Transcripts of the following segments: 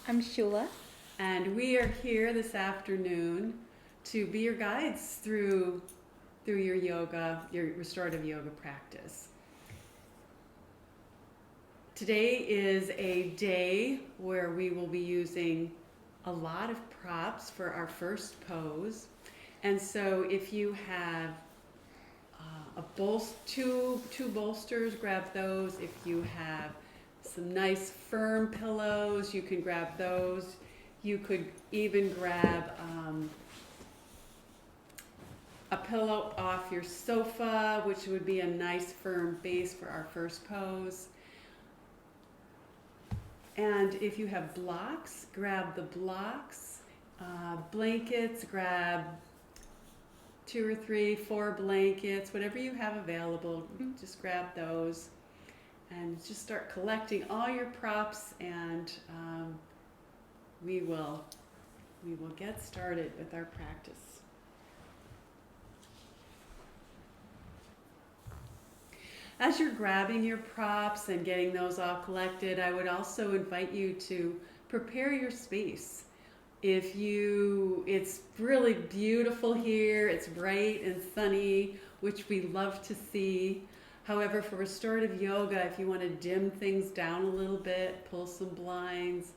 I'm Shula. And we are here this afternoon to be your guides through your yoga, your restorative yoga practice. Today is a day where we will be using a lot of props for our first pose. And so if you have two bolsters, grab those. If you have some nice firm pillows, you can grab those. You could even grab a pillow off your sofa, which would be a nice firm base for our first pose. And if you have blocks, grab the blocks. Blankets, grab 2 or 3, 4 blankets, whatever you have available, just grab those. And just start collecting all your props, and we will get started with our practice. As you're grabbing your props and getting those all collected, I would also invite you to prepare your space. It's really beautiful here, it's bright and sunny, which we love to see. However, for restorative yoga, if you want to dim things down a little bit, pull some blinds,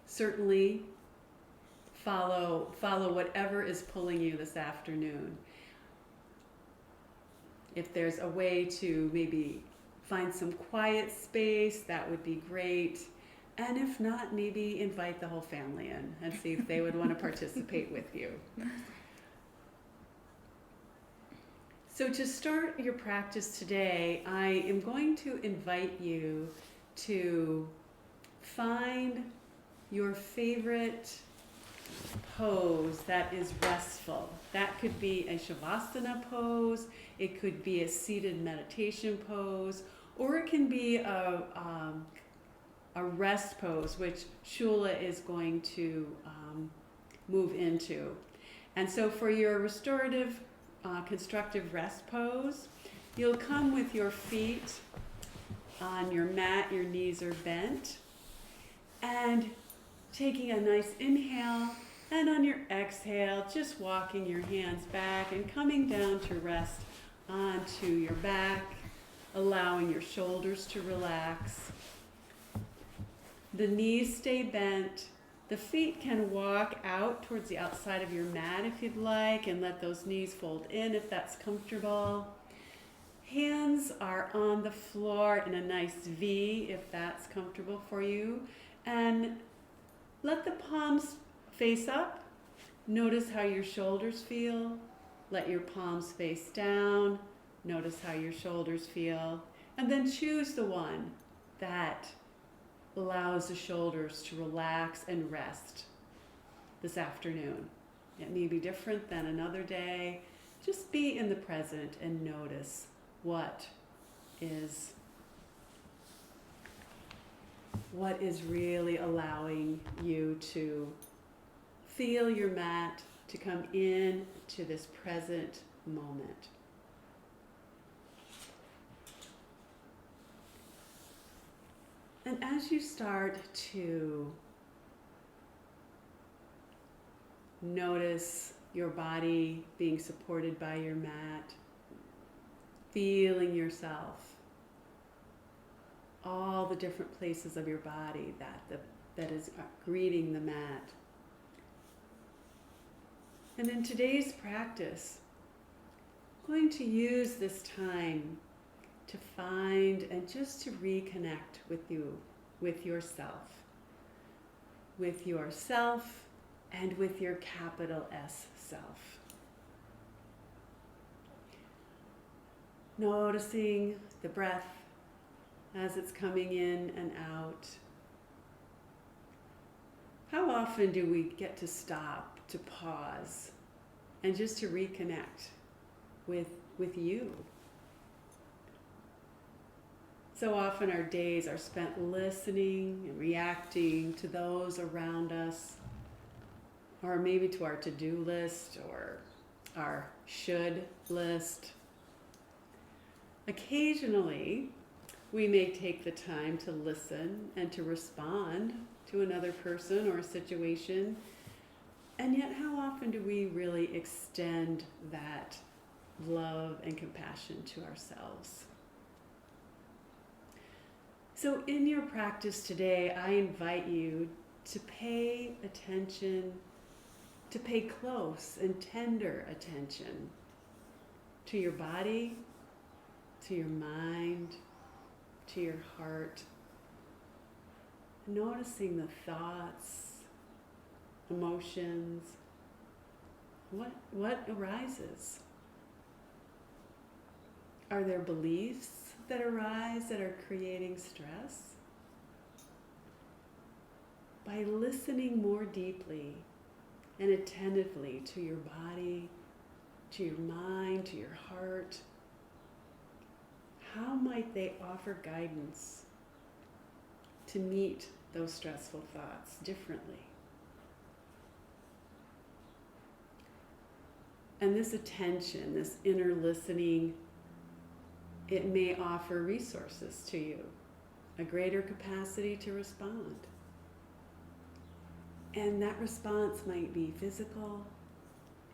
certainly follow whatever is pulling you this afternoon. If there's a way to maybe find some quiet space, that would be great. And if not, maybe invite the whole family in and see if they would want to participate with you. So to start your practice today, I am going to invite you to find your favorite pose that is restful. That could be a Shavasana pose, it could be a seated meditation pose, or it can be a rest pose, which Shula is going to move into. And so for your restorative constructive rest pose, you'll come with your feet on your mat, your knees are bent, and taking a nice inhale, and on your exhale, just walking your hands back and coming down to rest onto your back, allowing your shoulders to relax. The knees stay bent. The feet can walk out towards the outside of your mat if you'd like, and let those knees fold in if that's comfortable. Hands are on the floor in a nice V if that's comfortable for you. And let the palms face up. Notice how your shoulders feel. Let your palms face down. Notice how your shoulders feel. And then choose the one that allows the shoulders to relax and rest this afternoon. It may be different than another day. Just be in the present and notice what is really allowing you to feel your mat, to come in to this present moment. And as you start to notice your body being supported by your mat, feeling yourself, all the different places of your body that is greeting the mat. And in today's practice, I'm going to use this time to find and just to reconnect with yourself and with your capital S self. Noticing the breath as it's coming in and out. How often do we get to stop, to pause, and just to reconnect with you? So often our days are spent listening and reacting to those around us, or maybe to our to-do list or our should list. Occasionally, we may take the time to listen and to respond to another person or a situation. And yet, how often do we really extend that love and compassion to ourselves? So in your practice today, I invite you to pay attention, to pay close and tender attention to your body, to your mind, to your heart, noticing the thoughts, emotions, what arises. Are there beliefs that arise that are creating stress? By listening more deeply and attentively to your body, to your mind, to your heart, how might they offer guidance to meet those stressful thoughts differently? And this attention, this inner listening, it may offer resources to you, a greater capacity to respond. And that response might be physical,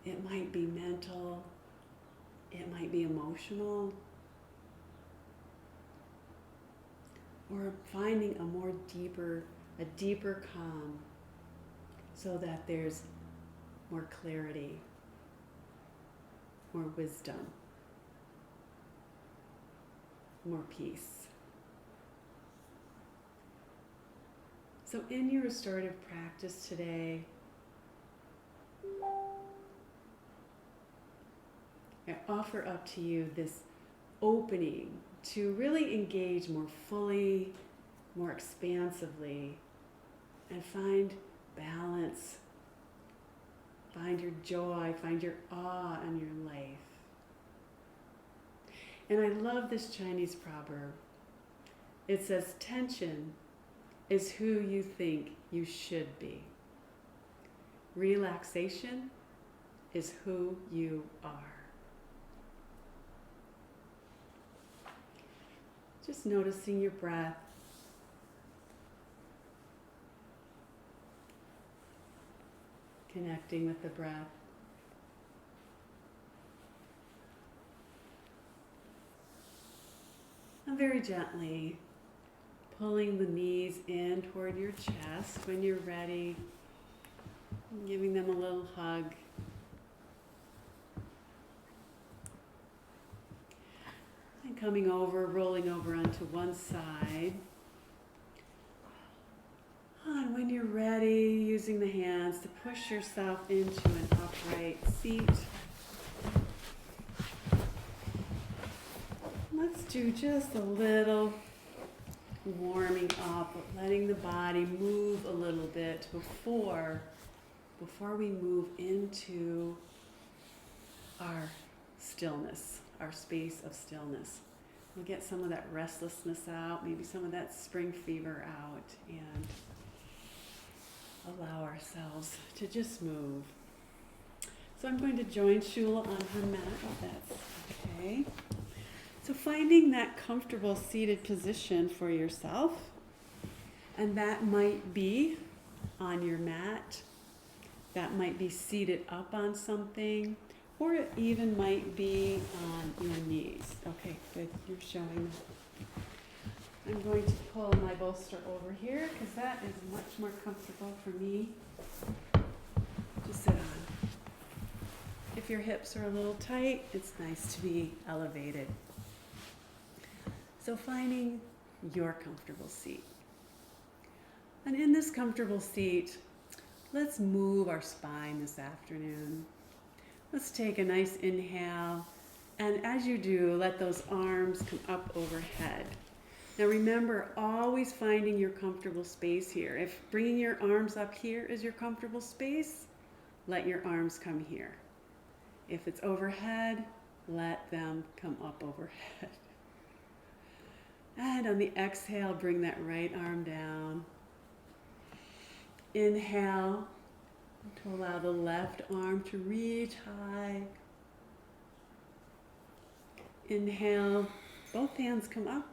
it might be mental, it might be emotional, or finding a deeper calm so that there's more clarity, more wisdom, more peace. So in your restorative practice today, I offer up to you this opening to really engage more fully, more expansively, and find balance, find your joy, find your awe in your life. And I love this Chinese proverb. It says, tension is who you think you should be. Relaxation is who you are. Just noticing your breath. Connecting with the breath. And very gently pulling the knees in toward your chest when you're ready. Giving them a little hug. And coming over, rolling over onto one side. And when you're ready, using the hands to push yourself into an upright seat. Let's do just a little warming up, letting the body move a little bit before we move into our stillness, our space of stillness. We'll get some of that restlessness out, maybe some of that spring fever out, and allow ourselves to just move. So I'm going to join Shula on her mat, if that's okay. So finding that comfortable seated position for yourself, and that might be on your mat, that might be seated up on something, or it even might be on your knees. Okay, good, you're showing that. I'm going to pull my bolster over here because that is much more comfortable for me to sit on. If your hips are a little tight, it's nice to be elevated. So finding your comfortable seat. And in this comfortable seat, let's move our spine this afternoon. Let's take a nice inhale, and as you do, let those arms come up overhead. Now remember, always finding your comfortable space here. If bringing your arms up here is your comfortable space, let your arms come here. If it's overhead, let them come up overhead. And on the exhale, bring that right arm down. Inhale to allow the left arm to reach high. Inhale, both hands come up.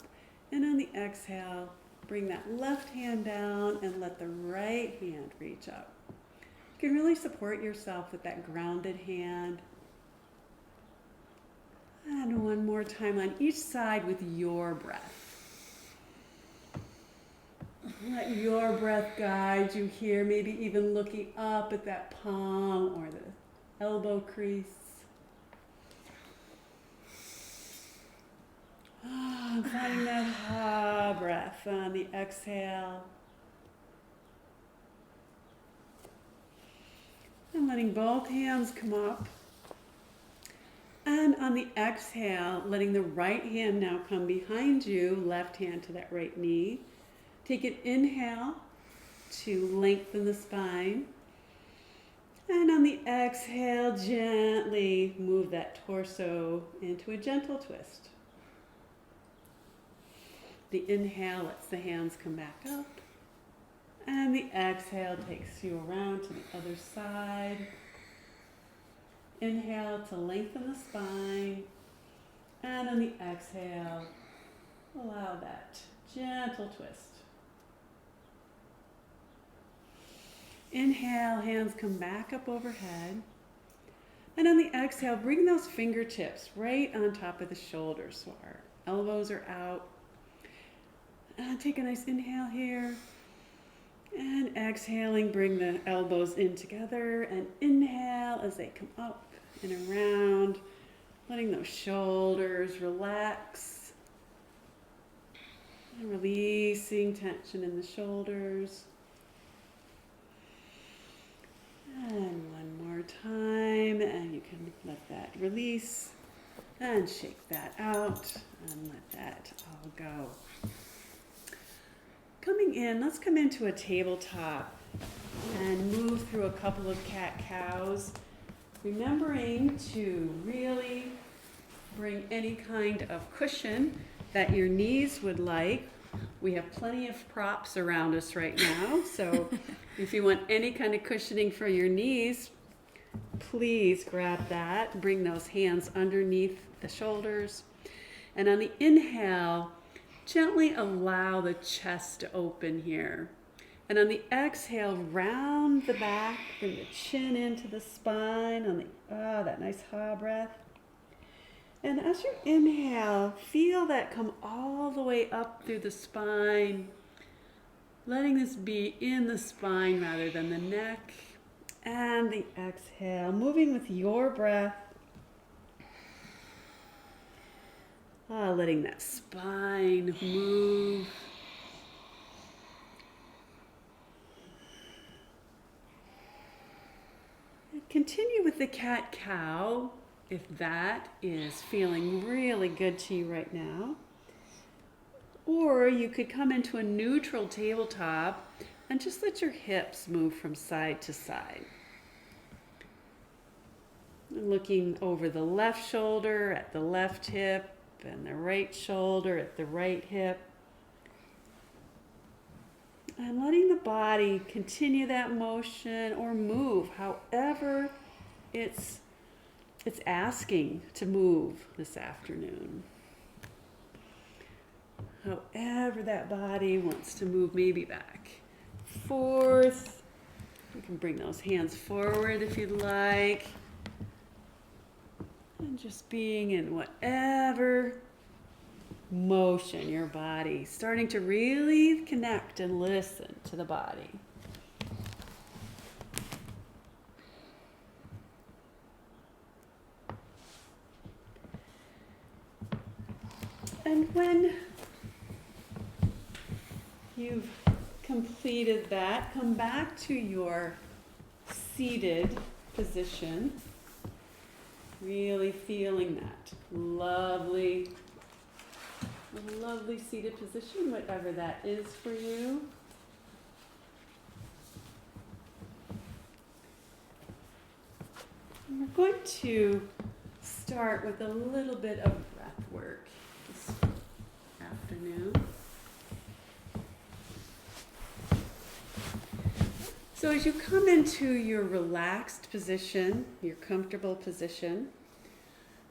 And on the exhale, bring that left hand down and let the right hand reach up. You can really support yourself with that grounded hand. And one more time on each side with your breath. Let your breath guide you here, maybe even looking up at that palm or the elbow crease. Finding that ha breath on the exhale. And letting both hands come up. And on the exhale, letting the right hand now come behind you, left hand to that right knee. Take an inhale to lengthen the spine. And on the exhale, gently move that torso into a gentle twist. The inhale lets the hands come back up. And the exhale takes you around to the other side. Inhale to lengthen the spine. And on the exhale, allow that gentle twist. Inhale, hands come back up overhead. And on the exhale, bring those fingertips right on top of the shoulders so our elbows are out. And take a nice inhale here. And exhaling, bring the elbows in together. And inhale as they come up and around, letting those shoulders relax. And releasing tension in the shoulders. And one more time, and you can let that release and shake that out and let that all go. Coming in, let's come into a tabletop and move through a couple of cat-cows, remembering to really bring any kind of cushion that your knees would like. We have plenty of props around us right now, so if you want any kind of cushioning for your knees, please grab that. Bring those hands underneath the shoulders. And on the inhale, gently allow the chest to open here. And on the exhale, round the back, bring the chin into the spine on that nice ha breath. And as you inhale, feel that come all the way up through the spine, letting this be in the spine rather than the neck. And the exhale, moving with your breath. Letting that spine move. And continue with the cat-cow. If that is feeling really good to you right now. Or you could come into a neutral tabletop and just let your hips move from side to side. Looking over the left shoulder at the left hip and the right shoulder at the right hip. And letting the body continue that motion or move however it's asking to move this afternoon. However that body wants to move, maybe back, forth. You can bring those hands forward if you'd like. And just being in whatever motion your body, starting to really connect and listen to the body. And when you've completed that, come back to your seated position, really feeling that lovely seated position, whatever that is for you. And we're going to start with a little bit of breath work this afternoon. So as you come into your relaxed position, your comfortable position,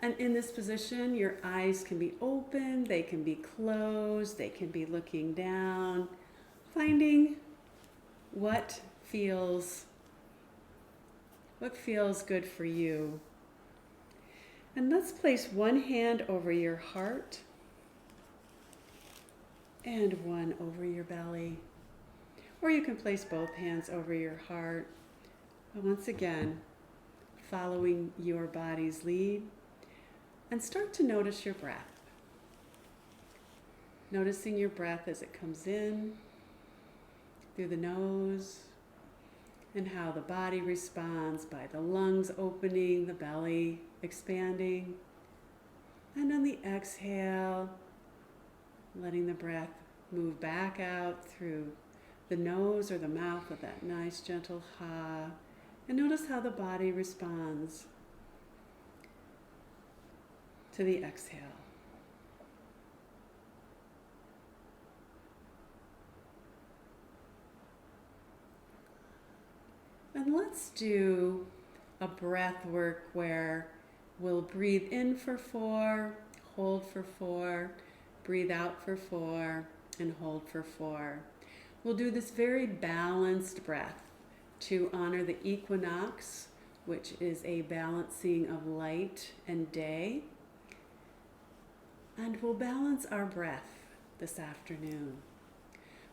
And in this position, your eyes can be open, they can be closed, they can be looking down, finding what feels good for you. And let's place one hand over your heart and one over your belly. Or you can place both hands over your heart. But once again, following your body's lead. And start to notice your breath. Noticing your breath as it comes in through the nose, and how the body responds by the lungs opening, the belly expanding. And on the exhale, letting the breath move back out through the nose or the mouth with that nice gentle ha. And notice how the body responds to the exhale. And let's do a breath work where we'll breathe in for 4, hold for 4, breathe out for 4, and hold for 4. We'll do this very balanced breath to honor the equinox, which is a balancing of light and day. And we'll balance our breath this afternoon.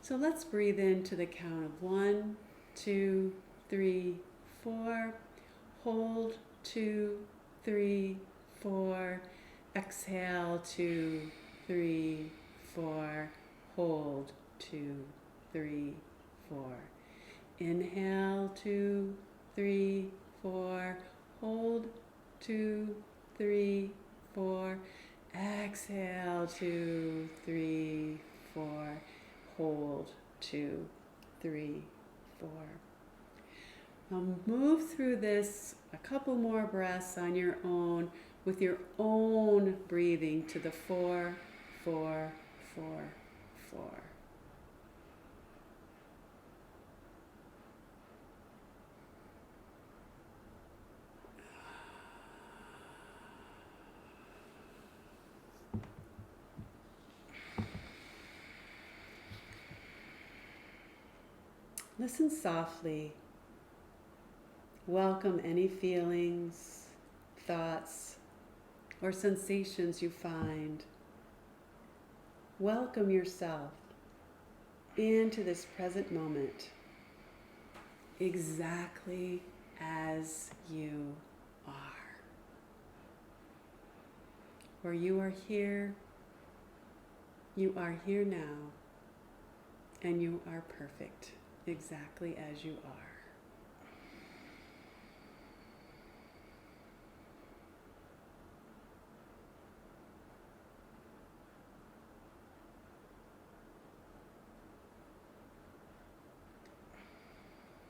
So let's breathe in to the count of 1, 2, 3, 4. Hold 2, 3, 4. Exhale 2, 3, 4. Hold 2, 3, 4. Inhale 2, 3, 4. Hold 2, 3, 4. Exhale 2, 3, 4. Hold 2, 3, 4. Now move through this a couple more breaths on your own with your own breathing to the 4, 4, 4, 4. Listen softly. Welcome any feelings, thoughts, or sensations you find. Welcome yourself into this present moment, exactly as you are. For you are here now, and you are perfect, exactly as you are.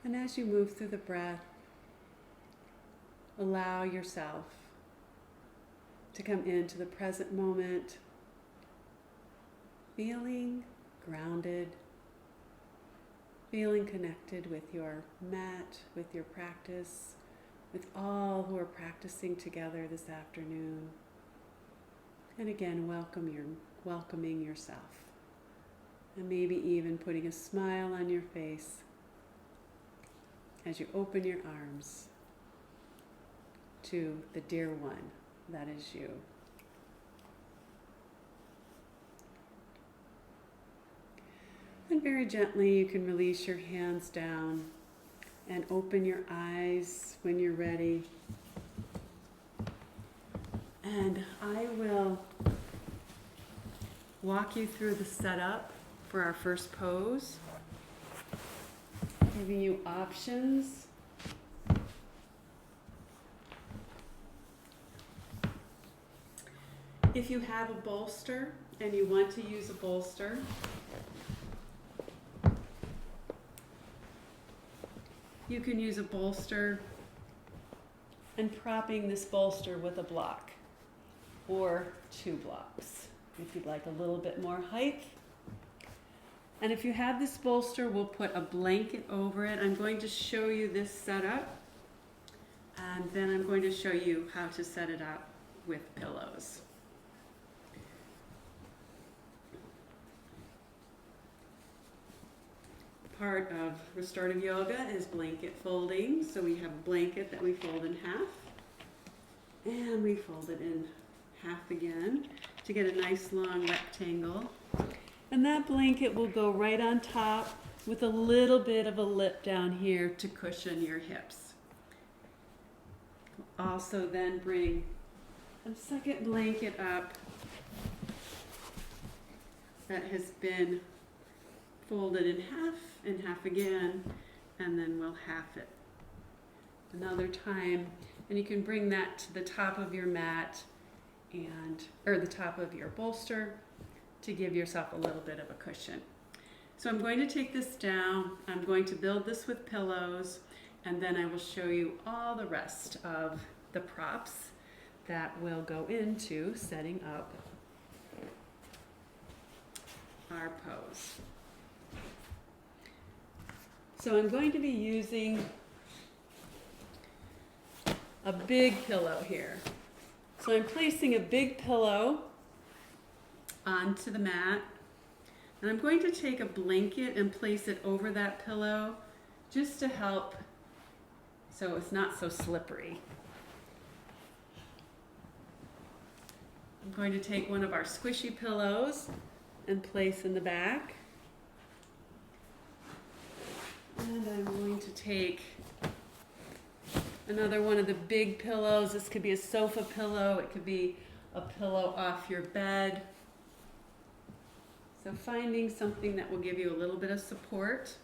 And as you move through the breath, allow yourself to come into the present moment, feeling grounded, feeling connected with your mat, with your practice, with all who are practicing together this afternoon. And again, welcoming yourself. And maybe even putting a smile on your face as you open your arms to the dear one that is you. And very gently you can release your hands down and open your eyes when you're ready. And I will walk you through the setup for our first pose, giving you options. If you have a bolster and you want to use a bolster, you can use a bolster and propping this bolster with a block or 2 blocks if you'd like a little bit more height. And if you have this bolster, we'll put a blanket over it. I'm going to show you this setup, and then I'm going to show you how to set it up with pillows. Part of restorative yoga is blanket folding. So we have a blanket that we fold in half, and we fold it in half again to get a nice long rectangle. And that blanket will go right on top with a little bit of a lip down here to cushion your hips. Also then bring a second blanket up that has been folded in half again, and then we'll half it another time. And you can bring that to the top of your mat or the top of your bolster to give yourself a little bit of a cushion. So I'm going to take this down. I'm going to build this with pillows, and then I will show you all the rest of the props that will go into setting up our pose. So I'm going to be using a big pillow here. So I'm placing a big pillow onto the mat, and I'm going to take a blanket and place it over that pillow just to help so it's not so slippery. I'm going to take one of our squishy pillows and place in the back. And I'm going to take another one of the big pillows. This could be a sofa pillow. It could be a pillow off your bed. So finding something that will give you a little bit of support.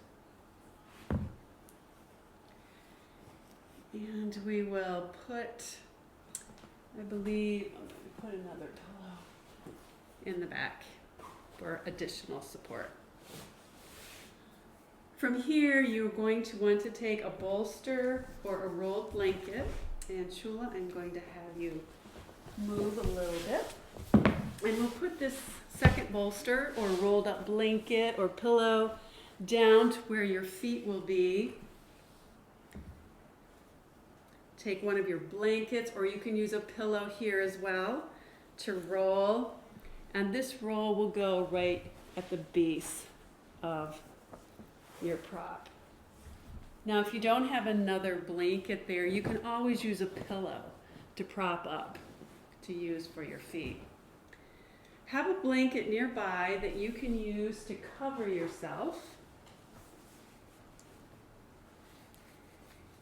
And we will put, I believe, I'm going to put another pillow in the back for additional support. From here, you're going to want to take a bolster or a rolled blanket. And Shula, I'm going to have you move a little bit. And we'll put this second bolster or rolled up blanket or pillow down to where your feet will be. Take one of your blankets, or you can use a pillow here as well to roll. And this roll will go right at the base of your prop. Now, if you don't have another blanket there, you can always use a pillow to prop up to use for your feet. Have a blanket nearby that you can use to cover yourself.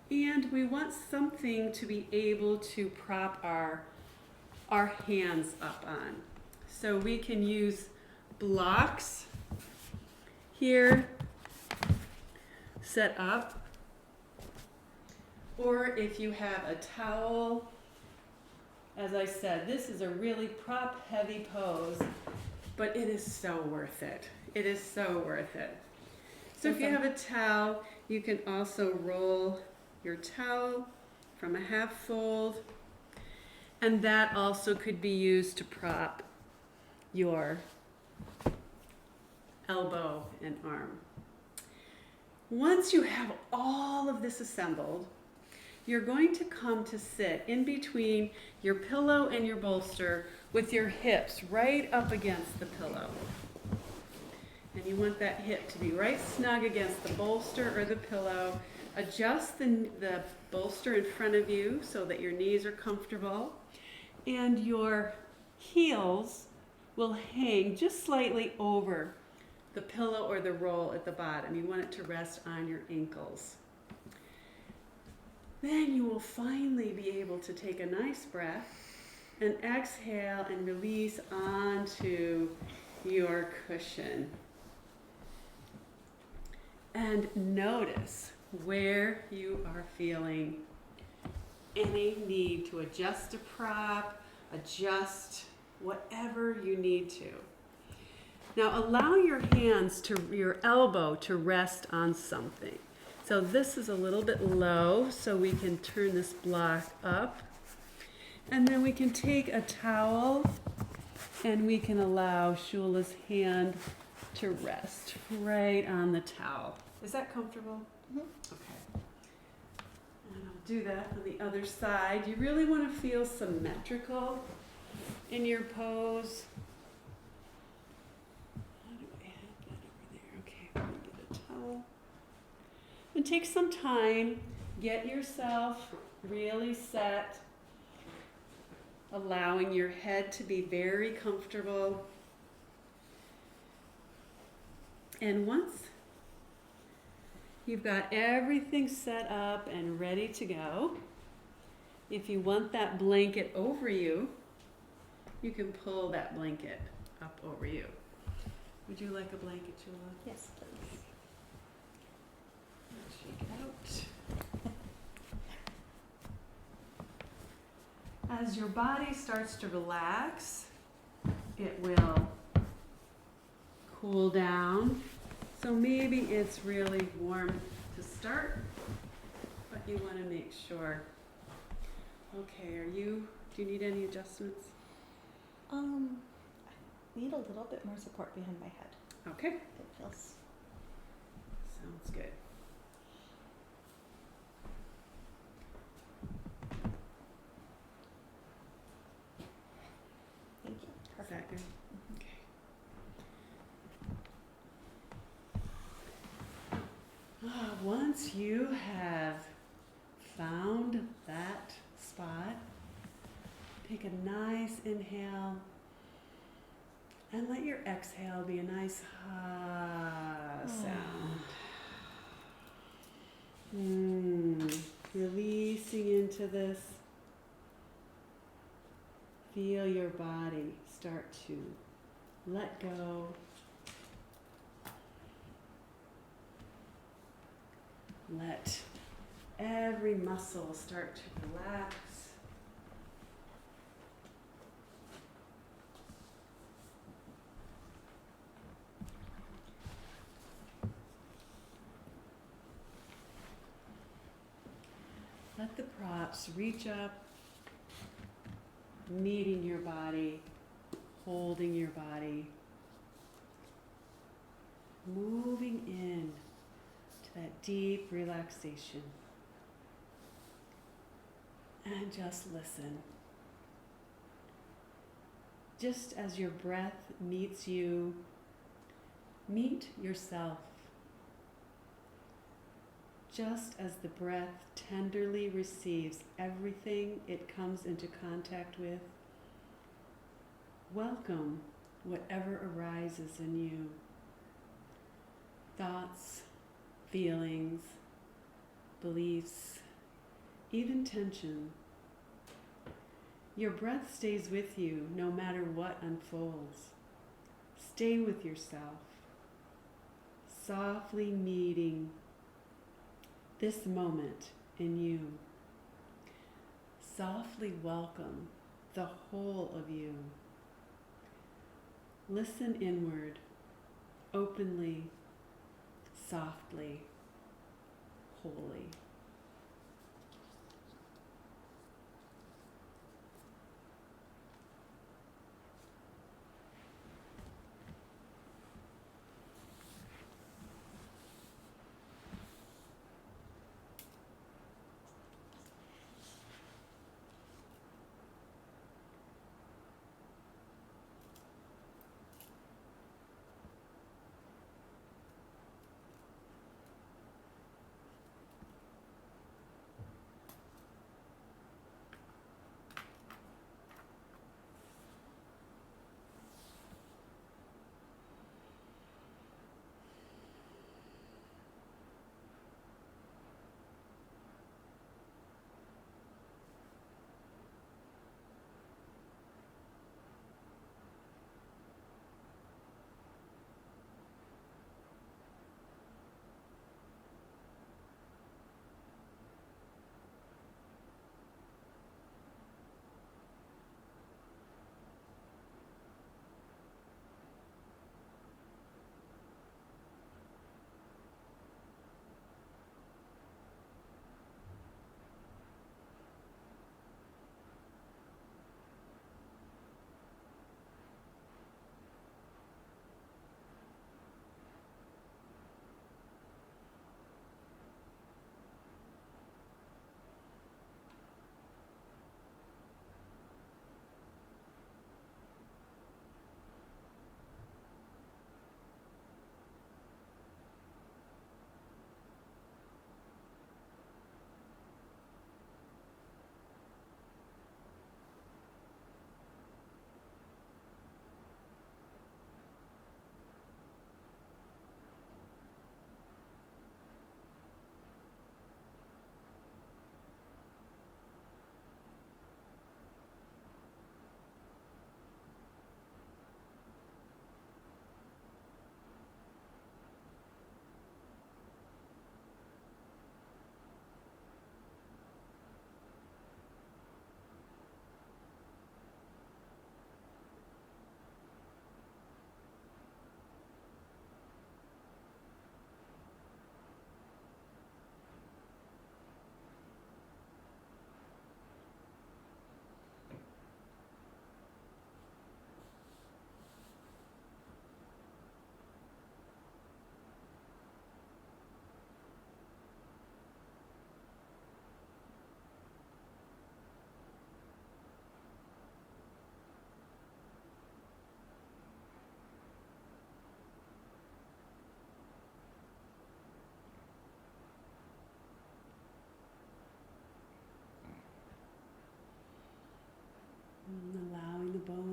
And we want something to be able to prop our hands up on. So we can use blocks here set up, or if you have a towel. As I said, this is a really prop heavy pose, but it is so worth it. It is so worth it. So if you have a towel, you can also roll your towel from a half fold, and that also could be used to prop your elbow and arm. Once you have all of this assembled, you're going to come to sit in between your pillow and your bolster with your hips right up against the pillow. And you want that hip to be right snug against the bolster or the pillow. Adjust the bolster in front of you so that your knees are comfortable. And your heels will hang just slightly over the pillow or the roll at the bottom. You want it to rest on your ankles. Then you will finally be able to take a nice breath and exhale and release onto your cushion. And notice where you are feeling any need to adjust a prop, adjust whatever you need to. Now allow your your elbow to rest on something. So this is a little bit low, so we can turn this block up. And then we can take a towel and we can allow Shula's hand to rest right on the towel. Is that comfortable? Mm-hmm. Okay. And I'll do that on the other side. You really want to feel symmetrical in your pose. How do I have that over there? Okay, let me get a towel. And take some time, get yourself really set, allowing your head to be very comfortable. And once you've got everything set up and ready to go, if you want that blanket over you, you can pull that blanket up over you. Would you like a blanket, Shula? Yes, please. Shake it out. As your body starts to relax, it will cool down. So maybe it's really warm to start, but you want to make sure. Okay, do you need any adjustments? I need a little bit more support behind my head. Okay, It feels. sounds good. Thank you. Is Perfect. that good? Okay. Once you have found that spot, take a nice inhale and let your exhale be a nice sound. Releasing into this. Feel your body start to let go. Let every muscle start to relax. Let the props reach up, meeting your body, holding your body, moving in to that deep relaxation. And just listen. Just as your breath meets you, meet yourself. Just as the breath tenderly receives everything it comes into contact with, welcome whatever arises in you. Thoughts, feelings, beliefs, even tension. Your breath stays with you no matter what unfolds. Stay with yourself, softly meeting this moment in you. Softly welcome the whole of you. Listen inward, openly, softly, wholly.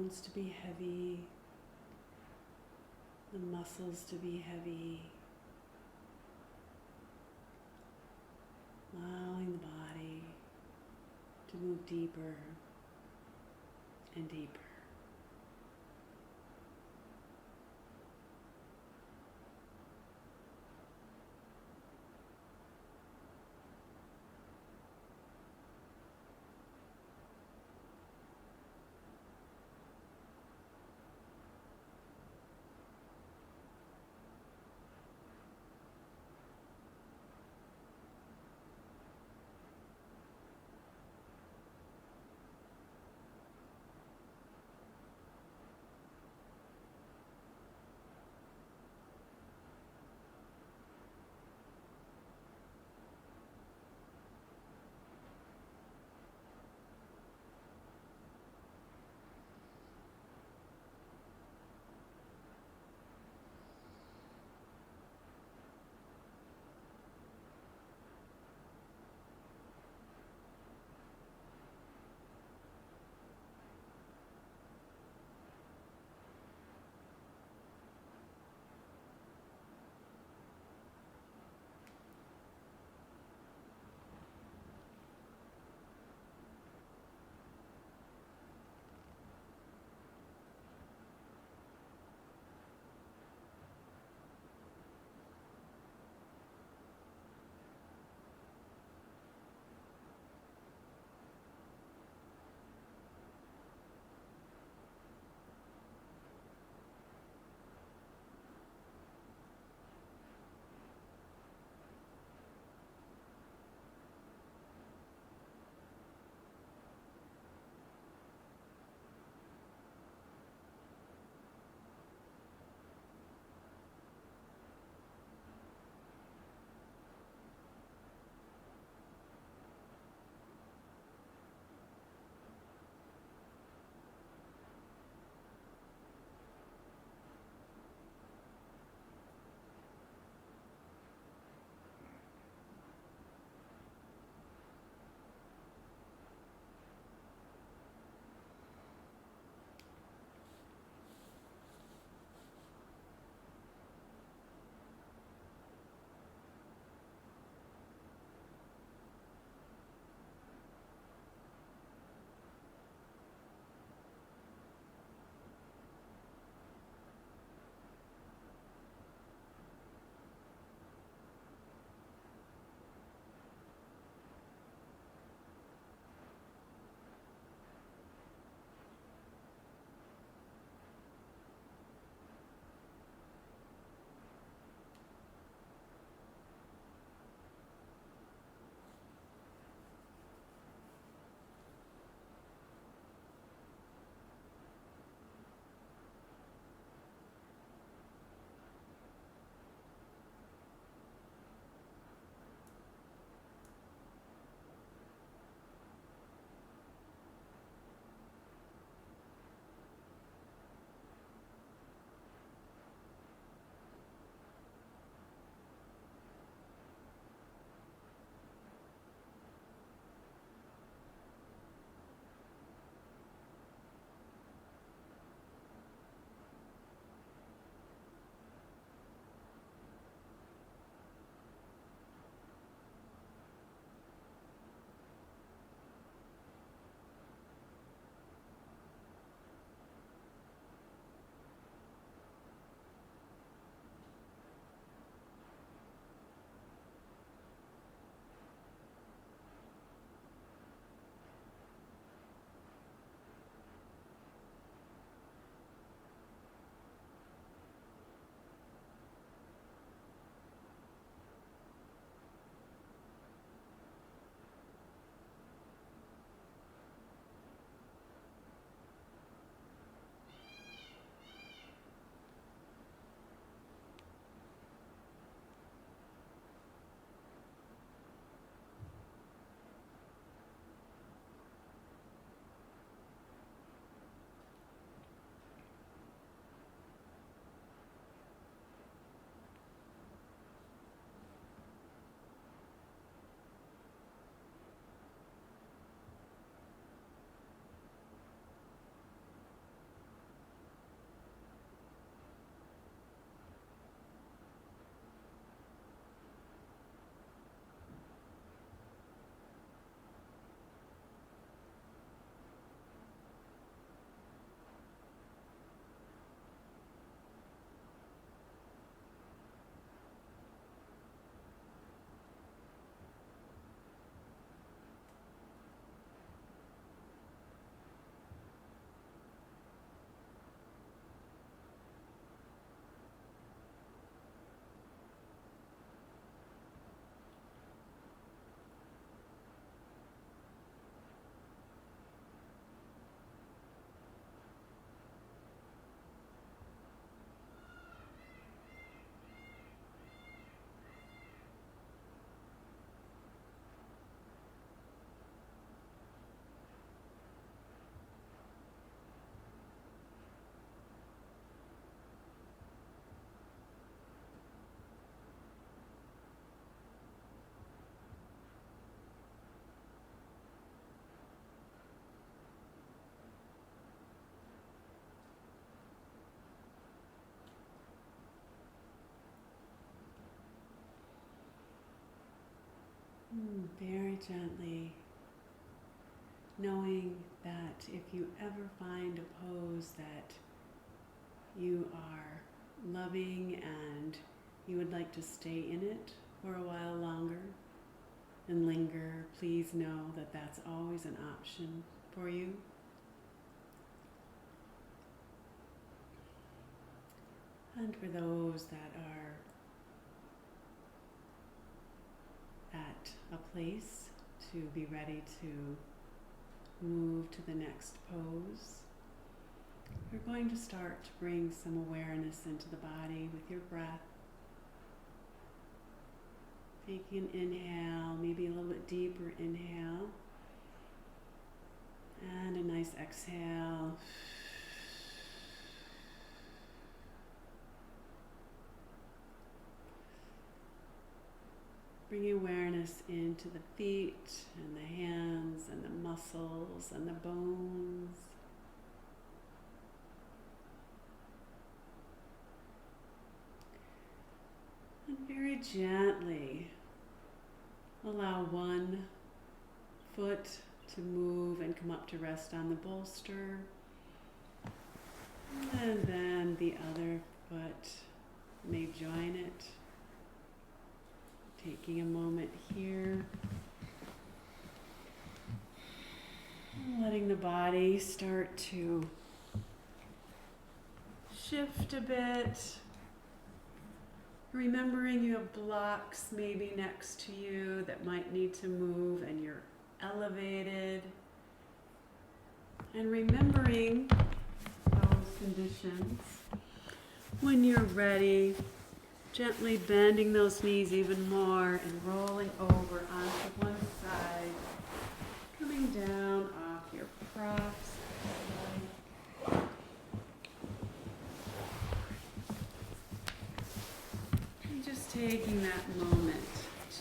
bones to be heavy, the muscles to be heavy, allowing the body to move deeper and deeper. very gently, knowing that if you ever find a pose that you are loving and you would like to stay in it for a while longer and linger, please know that that's always an option for you. And for those that are at a place to be ready to move to the next pose, you're going to start to bring some awareness into the body with your breath. Taking an inhale, maybe a little bit deeper inhale, and a nice exhale. Bring awareness into the feet and the hands and the muscles and the bones. And very gently allow one foot to move and come up to rest on the bolster. And then the other foot may join it. Taking a moment here. And letting the body start to shift a bit. Remembering you have blocks maybe next to you that might need to move and you're elevated. And remembering those conditions. When you're ready, gently bending those knees even more and rolling over onto one side, coming down off your props. And just taking that moment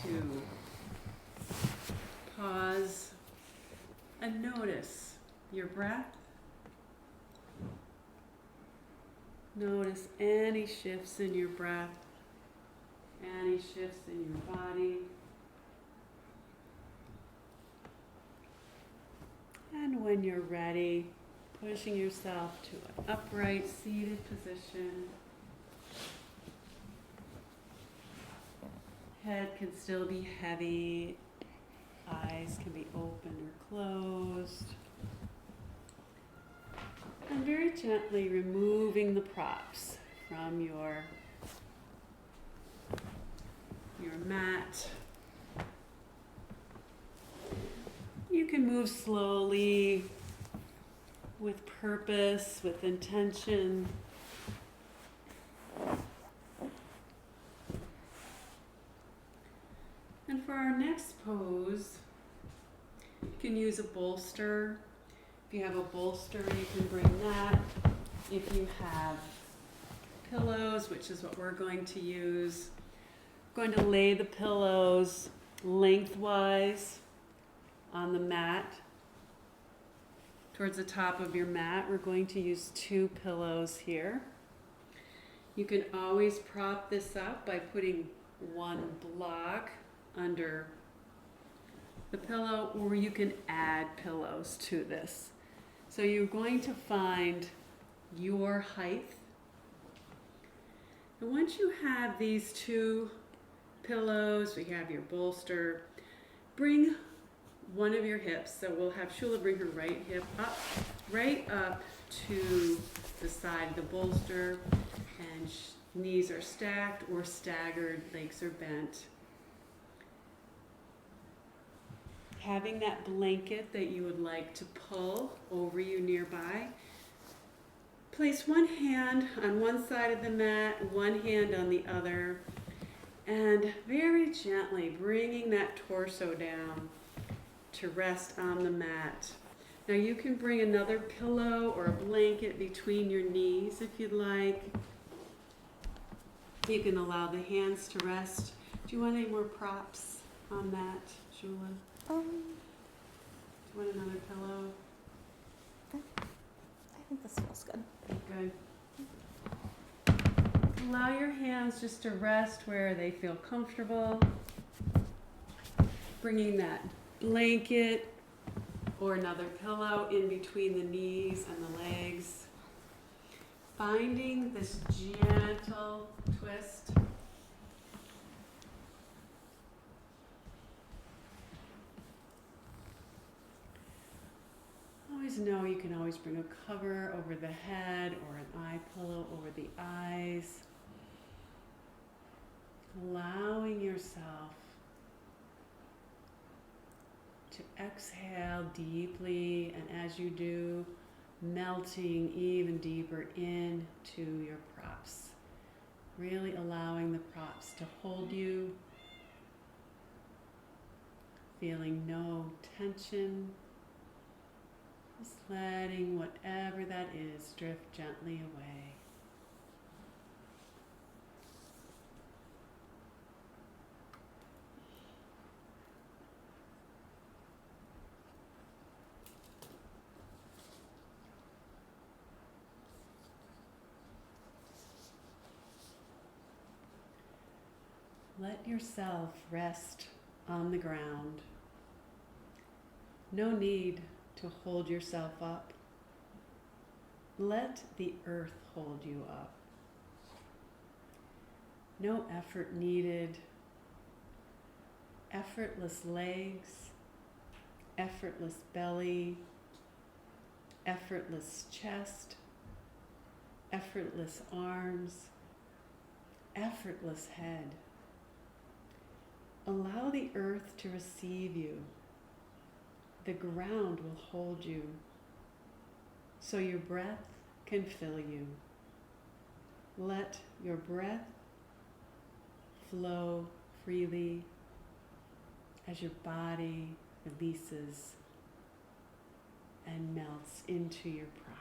to pause and notice your breath. Notice any shifts in your breath. Any shifts in your body. And when you're ready, pushing yourself to an upright seated position. Head can still be heavy. Eyes can be open or closed. And very gently removing the props from your mat. You can move slowly, with purpose, with intention. And for our next pose, you can use a bolster. If you have a bolster, you can bring that. If you have pillows, which is what we're going to use, going to lay the pillows lengthwise on the mat. Towards the top of your mat, we're going to use 2 pillows here. You can always prop this up by putting one block under the pillow, or you can add pillows to this. So you're going to find your height. And once you have these 2 pillows, we have your bolster, bring one of your hips, so we'll have Shula bring her right hip up, right up to the side of the bolster, and knees are stacked or staggered, legs are bent. Having that blanket that you would like to pull over you nearby, place one hand on one side of the mat, one hand on the other, and very gently bringing that torso down to rest on the mat. Now you can bring another pillow or a blanket between your knees if you'd like. You can allow the hands to rest. Do you want any more props on that, Shula? Do you want another pillow? I think this feels good. Good. Allow your hands just to rest where they feel comfortable. bringing that blanket or another pillow in between the knees and the legs. Finding this gentle twist. Always know you can always bring a cover over the head or an eye pillow over the eyes. Allowing yourself to exhale deeply, and as you do, melting even deeper into your props. Really allowing the props to hold you, feeling no tension, just letting whatever that is drift gently away. Let yourself rest on the ground. No need to hold yourself up. Let the earth hold you up. No effort needed. Effortless legs, effortless belly, effortless chest, effortless arms, effortless head. Allow the earth to receive you. The ground will hold you so your breath can fill you. Let your breath flow freely as your body releases and melts into your props.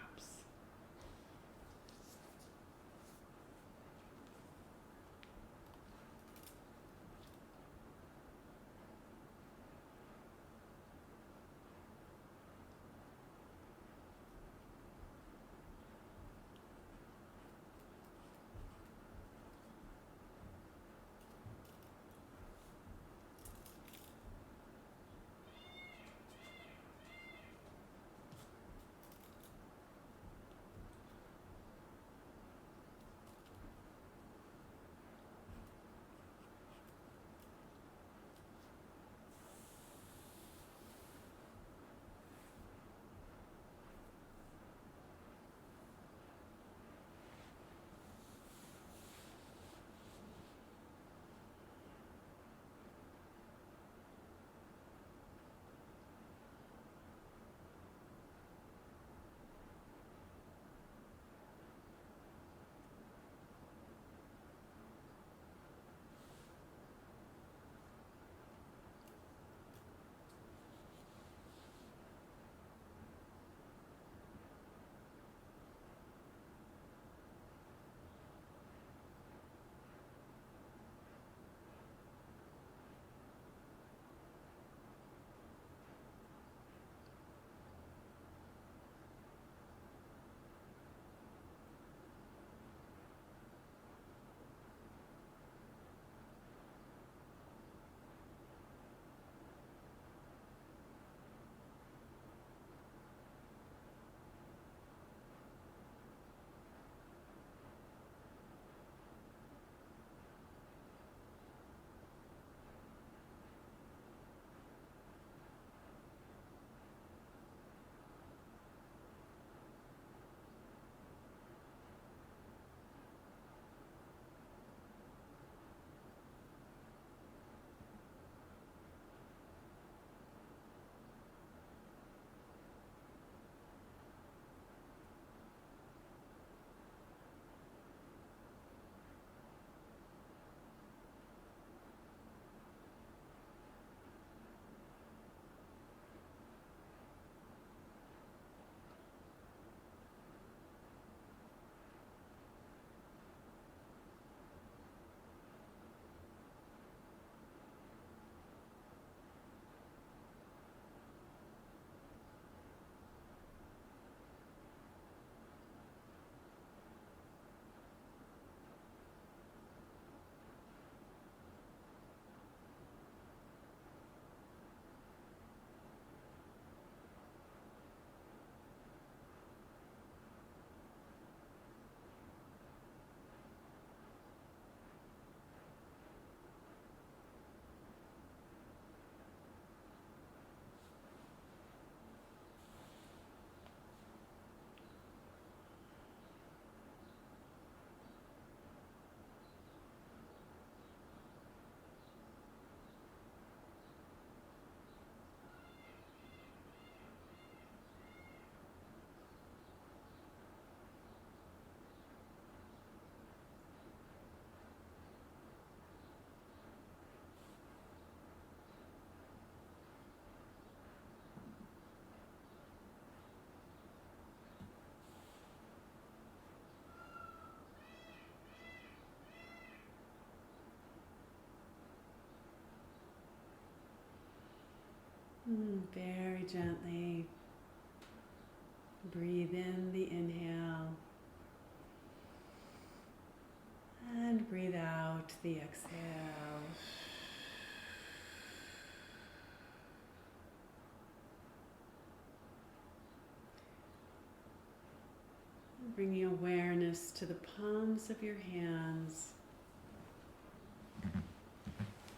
Very gently. Breathe in the inhale. And breathe out the exhale. Bringing awareness to the palms of your hands.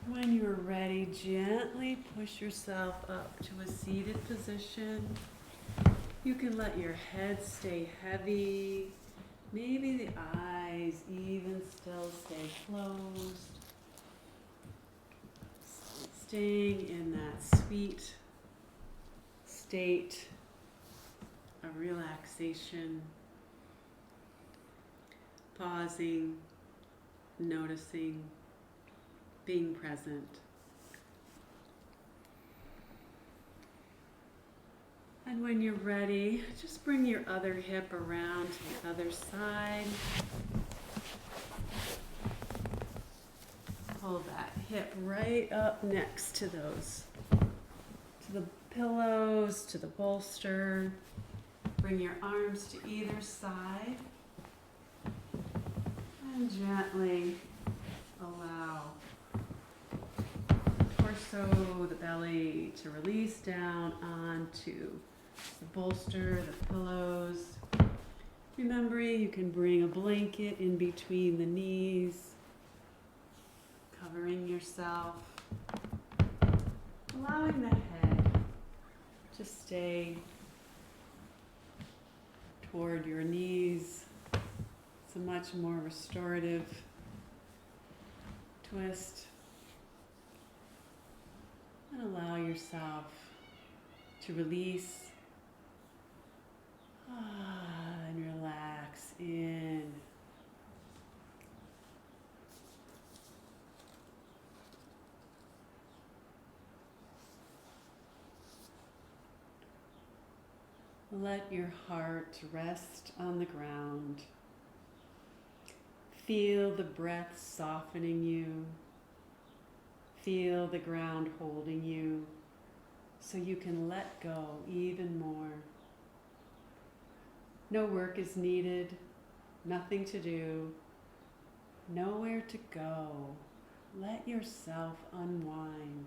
When you're ready, gently push yourself up to a seated position. You can let your head stay heavy. Maybe the eyes even still stay closed. Staying in that sweet state of relaxation. Pausing, noticing, being present. And when you're ready, just bring your other hip around to the other side. Pull that hip right up next to the pillows, to the bolster. Bring your arms to either side. And gently allow the torso, the belly to release down onto the bolster, the pillows. Remembering you can bring a blanket in between the knees, covering yourself, allowing the head to stay toward your knees. It's a much more restorative twist. And allow yourself to release and relax in. Let your heart rest on the ground. Feel the breath softening you. Feel the ground holding you so you can let go even more. No work is needed, nothing to do, nowhere to go. Let yourself unwind.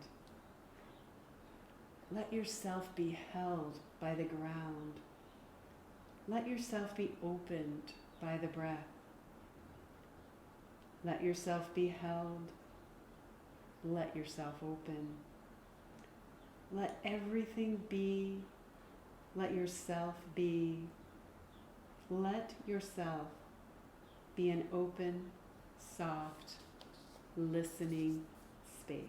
Let yourself be held by the ground. Let yourself be opened by the breath. Let yourself be held. Let yourself open. Let everything be. Let yourself be. Let yourself be an open, soft, listening space.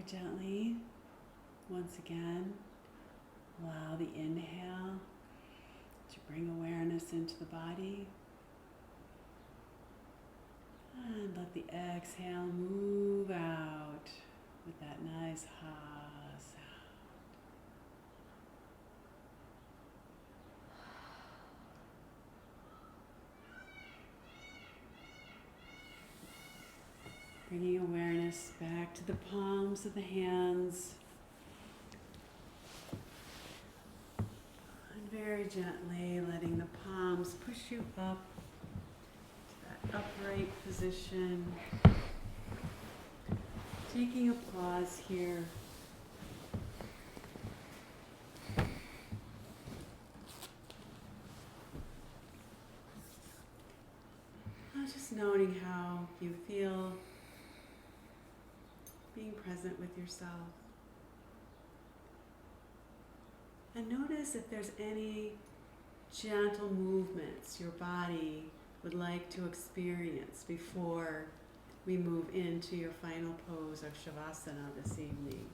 gently, once again, allow the inhale to bring awareness into the body. And let the exhale move out with that nice ha sound. Bringing awareness back to the palms of the hands. And very gently letting the palms push you up to that upright position. Taking a pause here. Just noting how you feel being present with yourself. And notice if there's any gentle movements your body would like to experience before we move into your final pose of Shavasana this evening.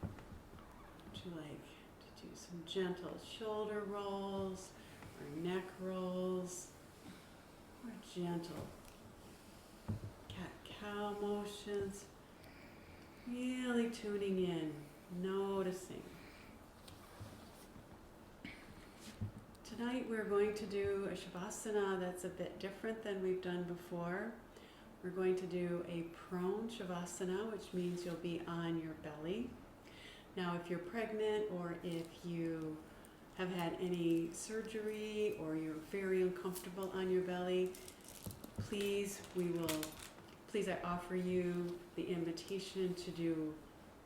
Would you like to do some gentle shoulder rolls or neck rolls or gentle cat-cow motions? Really tuning in, noticing. Tonight we're going to do a Shavasana that's a bit different than we've done before. We're going to do a prone Shavasana, which means you'll be on your belly. Now if you're pregnant or if you have had any surgery or you're very uncomfortable on your belly, please I offer you the invitation to do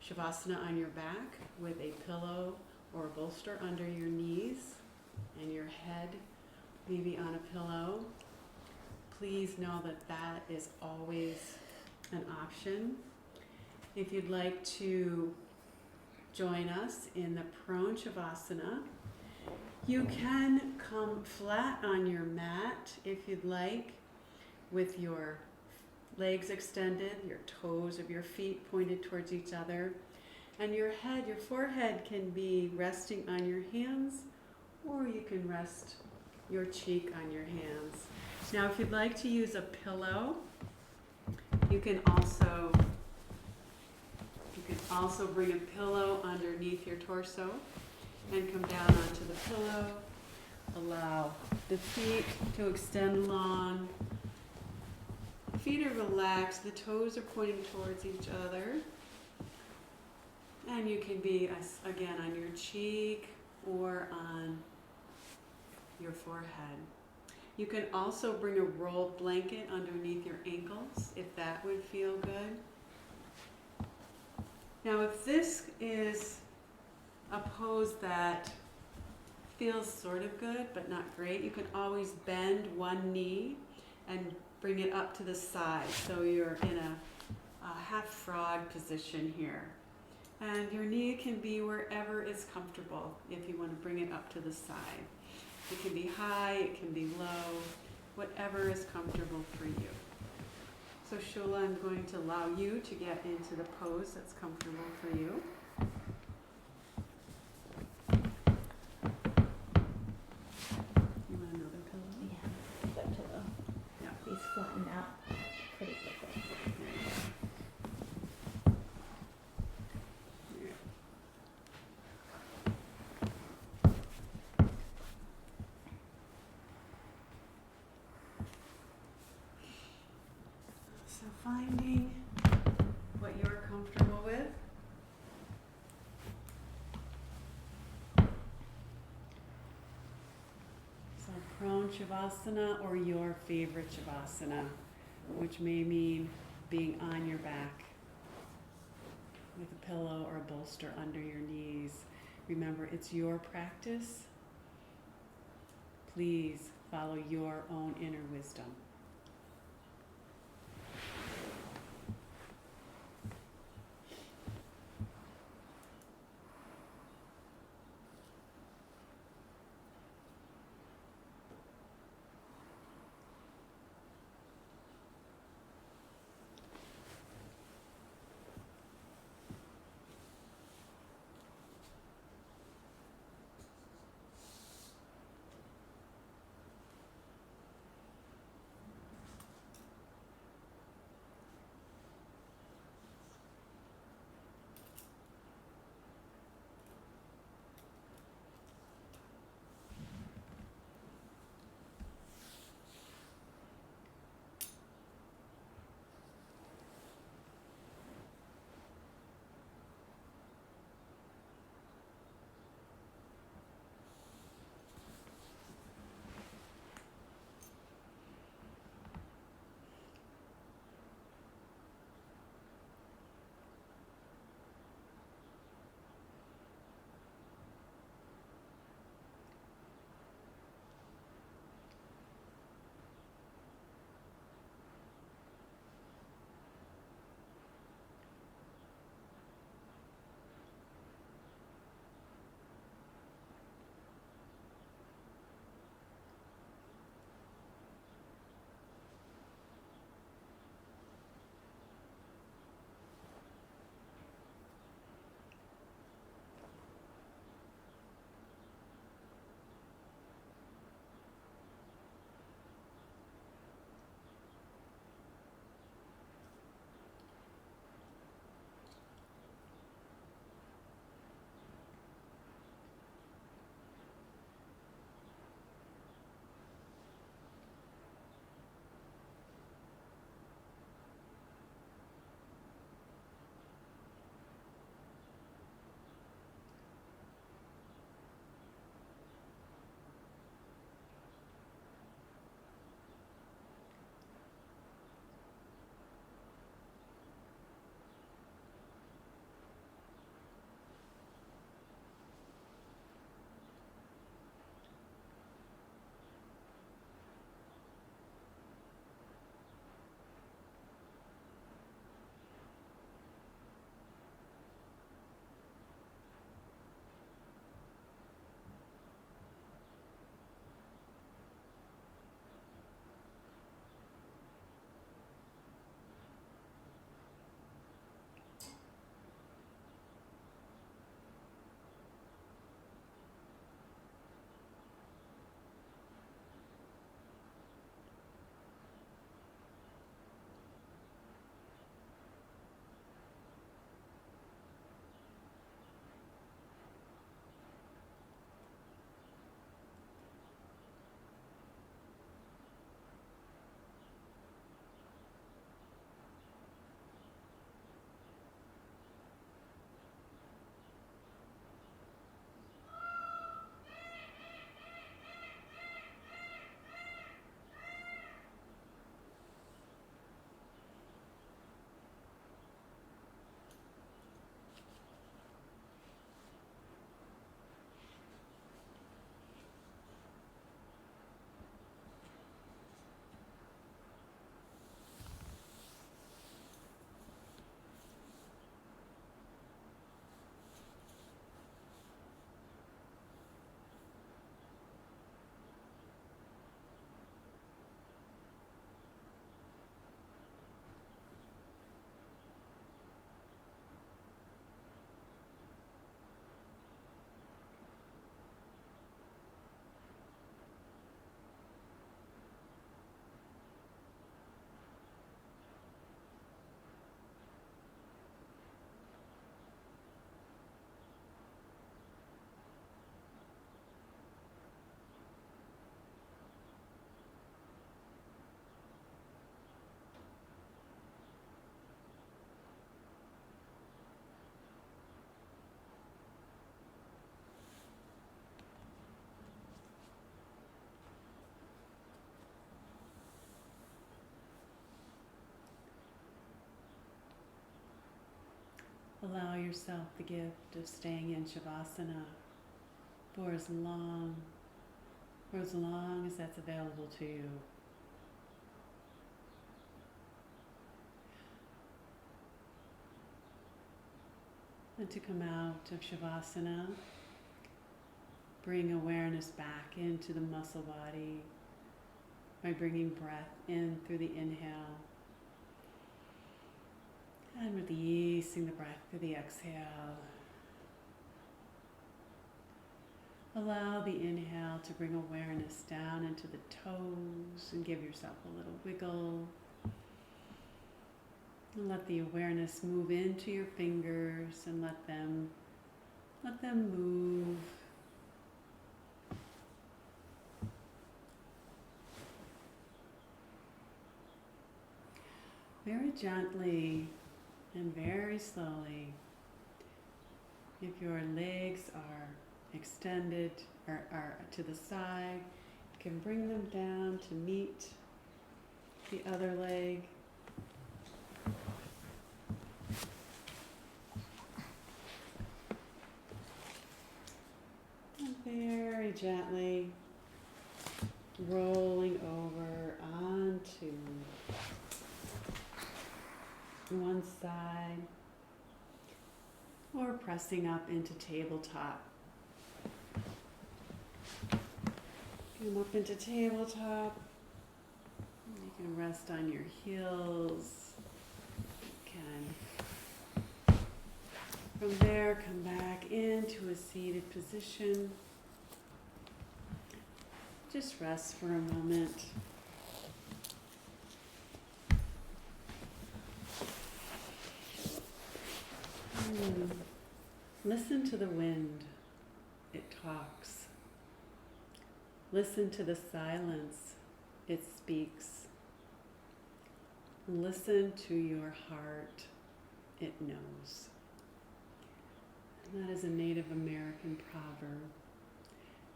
Shavasana on your back with a pillow or a bolster under your knees and your head maybe on a pillow. Please know that that is always an option. If you'd like to join us in the prone Shavasana, you can come flat on your mat if you'd like, with your legs extended, your toes of your feet pointed towards each other, and your forehead can be resting on your hands, or you can rest your cheek on your hands. Now, if you'd like to use a pillow, you can also bring a pillow underneath your torso and come down onto the pillow. Allow the feet to extend long. Feet are relaxed, the toes are pointing towards each other. And you can be, again, on your cheek or on your forehead. You can also bring a rolled blanket underneath your ankles if that would feel good. Now if this is a pose that feels sort of good but not great, you can always bend one knee and bring it up to the side, so you're in a half frog position here. And your knee can be wherever is comfortable if you want to bring it up to the side. It can be high, it can be low, whatever is comfortable for you. So Shula, I'm going to allow you to get into the pose that's comfortable for you. You want another pillow? Yeah, that pillow. Yeah. These flatten out pretty quickly. So finding what you're comfortable with. So prone Shavasana or your favorite Shavasana, which may mean being on your back with a pillow or a bolster under your knees. Remember, it's your practice. Please follow your own inner wisdom. Allow yourself the gift of staying in Shavasana for as long as that's available to you. And to come out of Shavasana, bring awareness back into the muscle body by bringing breath in through the inhale and releasing the breath through the exhale. Allow the inhale to bring awareness down into the toes and give yourself a little wiggle. And let the awareness move into your fingers and let them move. Very gently and very slowly, if your legs are extended or are to the side, you can bring them down to meet the other leg. And very gently rolling over onto one side or pressing up into tabletop. Come up into tabletop. You can rest on your heels. You can, from there, come back into a seated position. Just rest for a moment. Listen to the wind. It talks. Listen to the silence. It speaks. Listen to your heart. It knows. And that is a Native American proverb.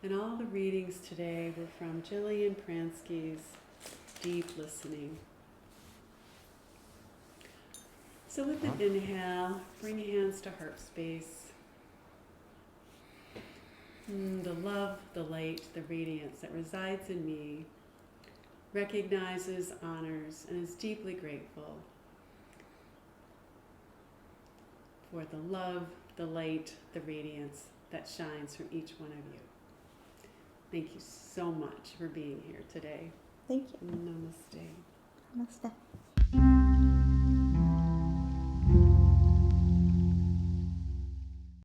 And all the readings today were from Jillian Pransky's Deep Listening. So with an inhale, bring hands to heart space. The love, the light, the radiance that resides in me recognizes, honors, and is deeply grateful for the love, the light, the radiance that shines from each one of you. Thank you so much for being here today. Thank you. Namaste. Namaste.